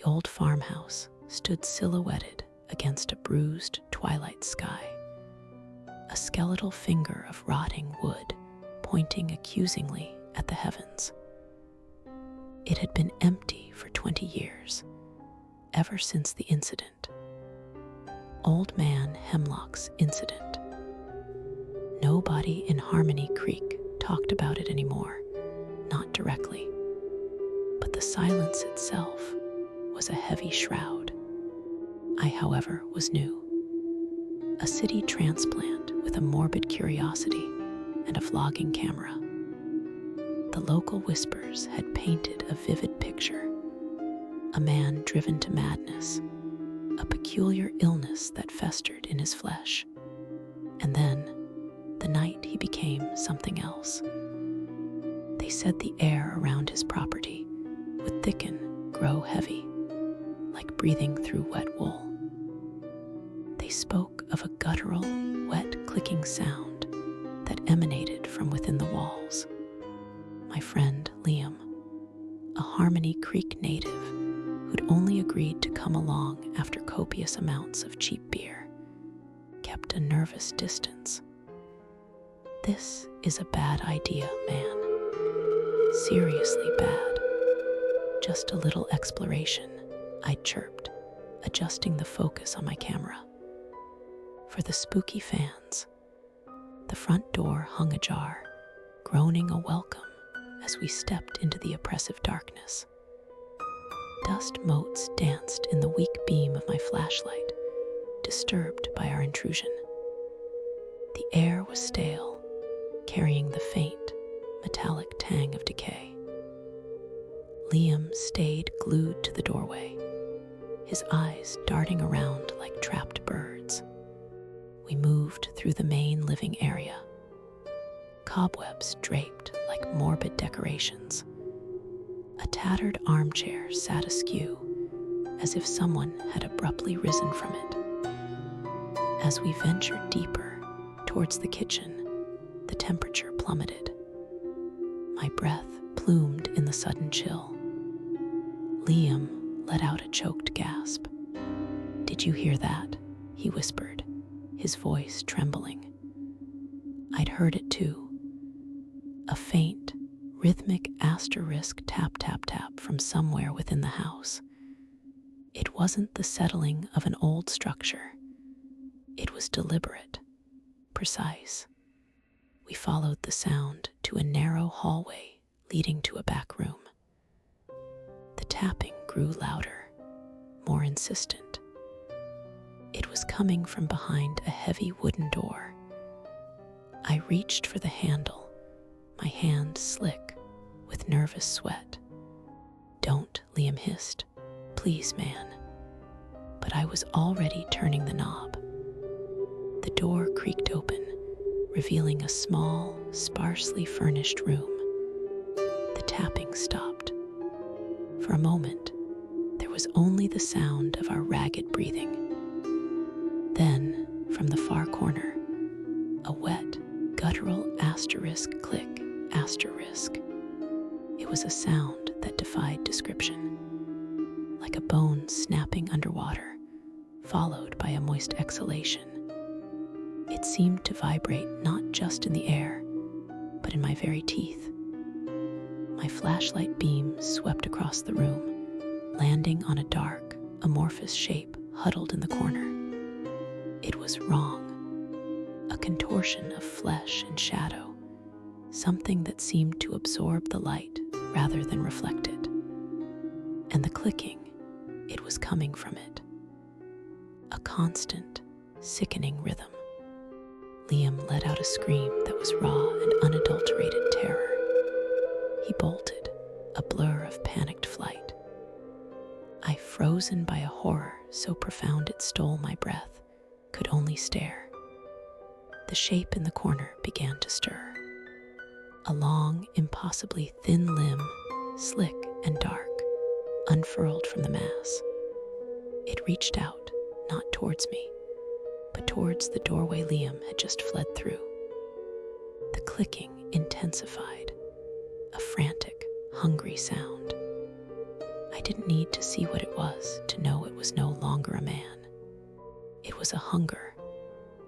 The old farmhouse stood silhouetted against a bruised twilight sky, a skeletal finger of rotting wood pointing accusingly at the heavens. It had been empty for 20 years, ever since the incident. Old Man Hemlock's incident. Nobody in Harmony Creek talked about it anymore, not directly. But the silence itself was a heavy shroud. I, however, was new. A city transplant with a morbid curiosity and a vlogging camera. The local whispers had painted a vivid picture. A man driven to madness, a peculiar illness that festered in his flesh. And then, the night he became something else. They said the air around his property would thicken, grow heavy, like breathing through wet wool. They spoke of a guttural, wet clicking sound that emanated from within the walls. My friend Liam, a Harmony Creek native who'd only agreed to come along after copious amounts of cheap beer, kept a nervous distance. "This is a bad idea, man. Seriously bad. Just a little exploration," I chirped, adjusting the focus on my camera. For the spooky fans, the front door hung ajar, groaning a welcome as we stepped into the oppressive darkness. Dust motes danced in the weak beam of my flashlight, disturbed by our intrusion. The air was stale, carrying the faint, metallic tang of decay. Liam stayed glued to the doorway, his eyes darting around like trapped birds. We moved through the main living area, cobwebs draped like morbid decorations. A tattered armchair sat askew, as if someone had abruptly risen from it. As we ventured deeper towards the kitchen, the temperature plummeted. My breath plumed in the sudden chill. Liam let out a choked gasp. "Did you hear that?" he whispered, his voice trembling. I'd heard it too. A faint, rhythmic asterisk tap tap tap from somewhere within the house. It wasn't the settling of an old structure. It was deliberate, precise. We followed the sound to a narrow hallway leading to a back room. The tapping grew louder, more insistent. It was coming from behind a heavy wooden door. I reached for the handle, my hand slick with nervous sweat. "Don't," Liam hissed. "Please, man." But I was already turning the knob. The door creaked open, revealing a small, sparsely furnished room. The tapping stopped. For a moment, there was only the sound of our ragged breathing. Then, from the far corner, a wet, guttural asterisk click, asterisk. It was a sound that defied description, like a bone snapping underwater, followed by a moist exhalation. It seemed to vibrate not just in the air, but in my very teeth. My flashlight beam swept across the room, landing on a dark, amorphous shape huddled in the corner. It was wrong. A contortion of flesh and shadow, something that seemed to absorb the light rather than reflect it. And the clicking, it was coming from it. A constant, sickening rhythm. Liam let out a scream that was raw and unadulterated terror. He bolted, a blur of panicked flight. I, frozen by a horror so profound it stole my breath, could only stare. The shape in the corner began to stir. A long, impossibly thin limb, slick and dark, unfurled from the mass. It reached out, not towards me, but towards the doorway Liam had just fled through. The clicking intensified, a frantic, hungry sound. I didn't need to see what it was to know it was no longer a man. It was a hunger,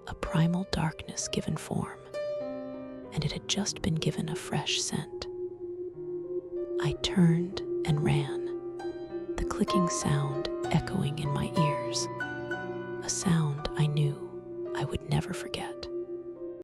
a primal darkness given form, and it had just been given a fresh scent. I turned and ran, the clicking sound echoing in my ears, a sound I knew I would never forget.